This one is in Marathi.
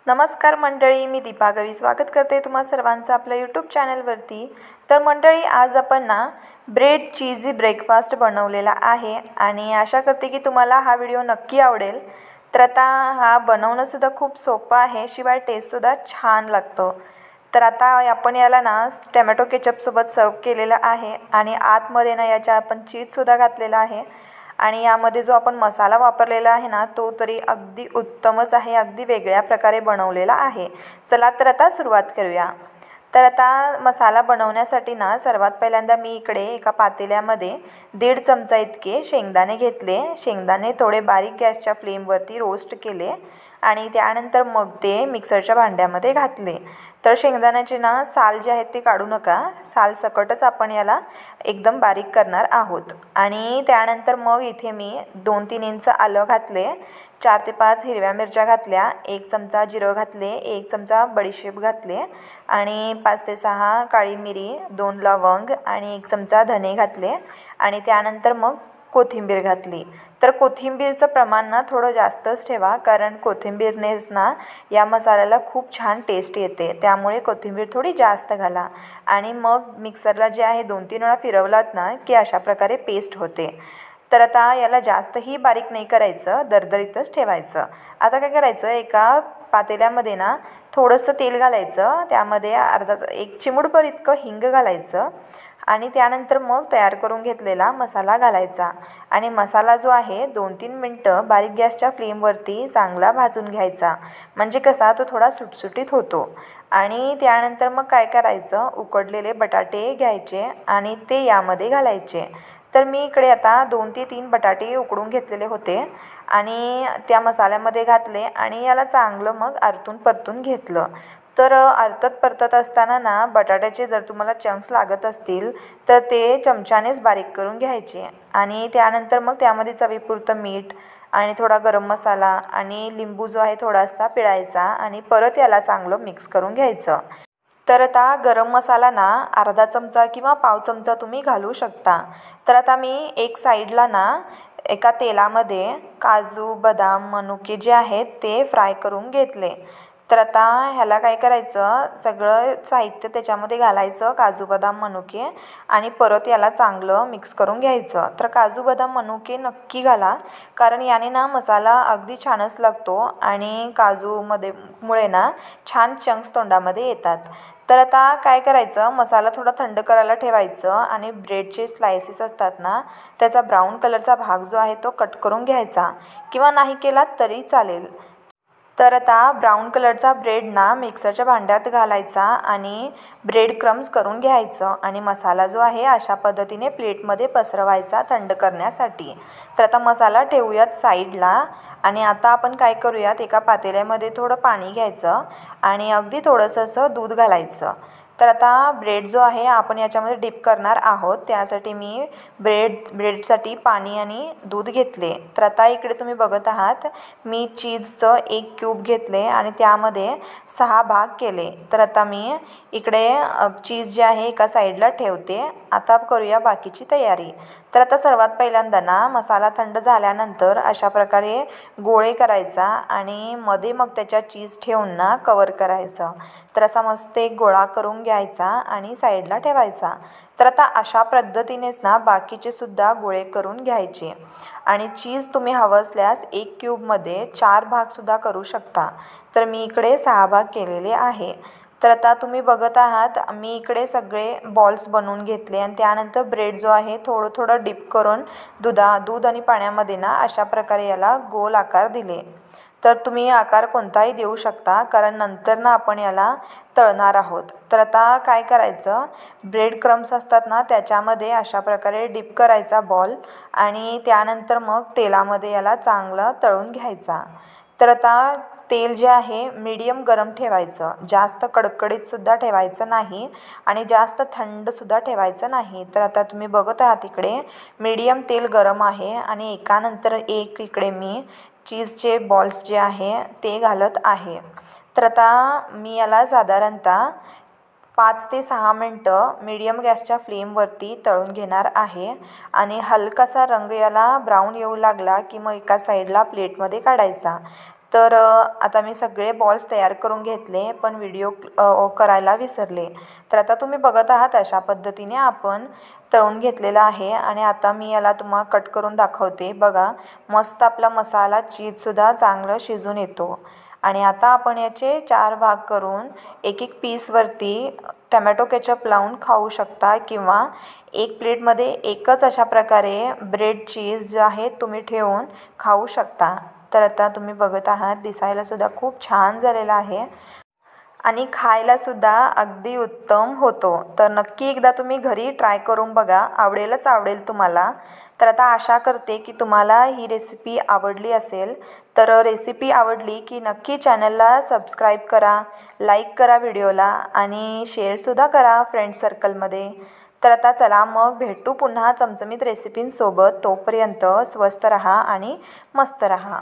नमस्कार मंडळी, मी दीपा गवी स्वागत करते तुम्हा सर्वांचं आपल्या यूट्यूब चॅनलवरती। तर मंडळी, आज आपण ना ब्रेड चीजी ब्रेकफास्ट बनवलेला आहे आणि आशा करते की तुम्हाला हा व्हिडिओ नक्की आवडेल। तर आता हा बनवणंसुद्धा खूप सोपं आहे, शिवाय टेस्टसुद्धा छान लागतो। तर आता आपण याला ना टोमॅटो केचपसोबत सर्व केलेलं आहे आणि आतमध्ये ना याच्या आपण चीजसुद्धा घातलेला आहे आणि यामध्ये जो आपण मसाला वापरलेला आहे ना तो तरी अगदी उत्तमच आहे, अगदी वेगळ्या प्रकारे बनवलेला आहे। चला तर आता सुरुवात करूया। तर आता मसाला बनवण्यासाठी ना सर्वात पहिल्यांदा मी इकडे एका पातेल्यामध्ये 1.5 चमचा इतके शेंगदाणे घेतले। शेंगदाणे थोडे बारीक गॅसच्या फ्लेमवरती रोस्ट केले आणि त्यानंतर मग ते मिक्सरच्या भांड्यामध्ये घातले। तर शेंगदाण्याचे ना साल जे आहेत ते काढू नका, साल सकटच आपण याला एकदम बारीक करणार आहोत। आणि त्यानंतर मग इथे मी 2-3 इंच आलं घातले, 4 ते 5 हिरव्या मिरच्या घातल्या, 1 चमचा जिरं घातले, 1 चमचा बडीशेप घातले आणि 5 ते 6 काळी मिरी, 2 लवंग आणि 1 चमचा धने घातले आणि त्यानंतर मग कोथिंबीर घातली। तर कोथिंबीरचं प्रमाण ना थोडं जास्तच ठेवा, कारण कोथिंबीरनेच ना या मसाल्याला खूप छान टेस्ट येते, त्यामुळे कोथिंबीर थोडी जास्त घाला आणि मग मिक्सरला जे आहे 2-3 वेळा फिरवलात ना की अशा प्रकारे पेस्ट होते। तर आता याला जास्तही बारीक नाही करायचं, दरदरीतच ठेवायचं। आता काय करायचं, एका पातेल्यामध्ये ना थोडंसं तेल घालायचं, त्यामध्ये एक चिमूटभर इतकं हिंग घालायचं आणि त्यानंतर मग तयार करून घेतलेला मसाला घालायचा आणि मसाला जो आहे 2-3 मिनटं बारीक गॅसच्या फ्लेमवरती चांगला भाजून घ्यायचा, म्हणजे कसा तो थोडा सुटसुटीत होतो। आणि त्यानंतर मग काय करायचं, उकडलेले बटाटे घ्यायचे आणि ते यामध्ये घालायचे। तर मी इकडे आता 2 ते 3 बटाटे उकडून घेतलेले होते आणि त्या मसाल्यामध्ये घातले आणि याला चांगलं मग आरतून परतून घेतलं। तर आरतत परतत असताना ना बटाट्याचे जर तुम्हाला चंक्स लागत असतील तर ते चमच्यानेच बारीक करून घ्यायचे आणि त्यानंतर मग त्यामध्ये चवीपुरतं मीठ आणि थोडा गरम मसाला आणि लिंबू जो आहे थोडासा पिळायचा आणि परत याला चांगलं मिक्स करून घ्यायचं। तर आता गरम मसाला ना अर्धा चमचा किंवा पाव चमचा तुम्ही घालू शकता। तर आता मी एक साईडला ना एका तेलामध्ये काजू, बदाम, मनुके जे आहेत ते फ्राय करून घेतले। तर आता ह्याला काय करायचं, सगळं साहित्य त्याच्यामध्ये घालायचं, काजू, बदाम, मनुके आणि परत याला चांगलं मिक्स करून घ्यायचं। तर काजू, बदाम, मनुके नक्की घाला, कारण याने ना मसाला अगदी छानच लागतो आणि मुळे ना छान चंक्स तोंडामध्ये येतात। तर आता काय करायचं, मसाला थोडा थंड करायला ठेवायचं आणि ब्रेडचे स्लायसेस असतात ना त्याचा ब्राऊन कलरचा भाग जो आहे तो कट करून घ्यायचा, किंवा नाही केला तरी चालेल। तर आता ब्राऊन कलरचा ब्रेड ना मिक्सरच्या भांड्यात घालायचा आणि ब्रेड क्रम्स करून घ्यायचं आणि मसाला जो आहे अशा पद्धतीने प्लेटमध्ये पसरवायचा थंड करण्यासाठी। तर आता मसाला ठेवूयात साईडला आणि आता आपण काय करूयात, एका पातेल्यामध्ये थोडं पाणी घ्यायचं आणि अगदी थोडंसं असं दूध घालायचं। तर आता ब्रेड जो आहे आपण याच्यामध्ये डिप करणार आहोत, त्यासाठी मी ब्रेडसाठी पाणी आणि दूध घेतले। तर आता इकडे तुम्ही बघत आहात मी चीजचं 1 क्यूब घेतले आणि त्यामध्ये 6 भाग केले। तर आता मी इकडे चीज जे आहे एका साईडला ठेवते। आता करूया बाकीची तयारी। तर आता सर्वात पहिल्यांदा ना मसाला थंड झाल्यानंतर अशा प्रकारे गोळे करायचा आणि मध्ये मग त्याच्या चीज ठेवून ना कवर करायचं। तर असा मस्त एक गोळा करून घ्यायचा आणि साईडला ठेवायचा। तर आता अशा पद्धतीनेच ना बाकीचे सुद्धा गोळे करून घ्यायचे आणि चीज तुम्ही हवं असल्यास 1 क्यूबमध्ये 4 भागसुद्धा करू शकता। तर मी इकडे 6 भाग केलेले आहे। तर आता तुम्ही बघत आहात मी इकडे सगळे बॉल्स बनवून घेतले आणि त्यानंतर ब्रेड जो आहे थोडं थोडं डिप करून दूध आणि पाण्यामध्ये ना अशा प्रकारे याला गोल आकार दिले। तर तुम्ही आकार कोणताही देऊ शकता, कारण नंतर ना आपण याला तळणार आहोत। तर आता काय करायचं, ब्रेड क्रम्स असतात ना त्याच्यामध्ये अशा प्रकारे डिप करायचा बॉल आणि त्यानंतर मग तेलामध्ये याला चांगलं तळून घ्यायचा। तर आता तेल जे आहे मीडियम गरम ठेवायचं, जास्त कडकडीतसुद्धा ठेवायचं नाही आणि जास्त थंडसुद्धा ठेवायचं नाही। तर आता तुम्ही बघत आहात इकडे मीडियम तेल गरम आहे आणि एकानंतर एक इकडे मी चीजचे बॉल्स जे आहे ते घालत आहे। तर आता मी याला साधारणतः 5 ते 6 मिनटं मीडियम गॅसच्या फ्लेमवरती तळून घेणार आहे आणि हलकासा रंग याला ब्राऊन येऊ लागला की मग एका साईडला प्लेटमध्ये काढायचा। तर आता मी सगळे बॉल्स तयार करून घेतले, पण व्हिडिओ करायला विसरले. तर आता तुम्ही बघत आहात अशा पद्धतीने आपण तळून घेतलेला आहे. आणि आता मी याला तुम्हाला कट करून दाखवते. बघा, मस्त आपला मसाला चीजसुद्धा चांगलं शिजून येतो. आणि आता आपण याचे 4 भाग करून एक एक पीसवरती टमॅटो केचप लावून खाऊ शकता, किंवा एक प्लेटमध्ये एकच अशा प्रकारे ब्रेड चीज जे आहे तुम्ही ठेवून खाऊ शकता. तर आता तुम्ही बघत आहात, दिसायलासुद्धा खूप छान झालेला आहे आणि खायलासुद्धा अगदी उत्तम होतो. तर नक्की एकदा तुम्ही घरी ट्राय करून बघा, आवडेल तुम्हाला. तर आता आशा करते की तुम्हाला ही रेसिपी आवडली असेल. तर रेसिपी आवडली की नक्की चॅनलला सबस्क्राईब करा, लाईक करा व्हिडिओला आणि शेअरसुद्धा करा फ्रेंड्स सर्कलमध्ये. तर आता चला मग भेटू पुन्हा चमचमीत रेसिपींसोबत. तोपर्यंत स्वस्त रहा आणि मस्त रहा.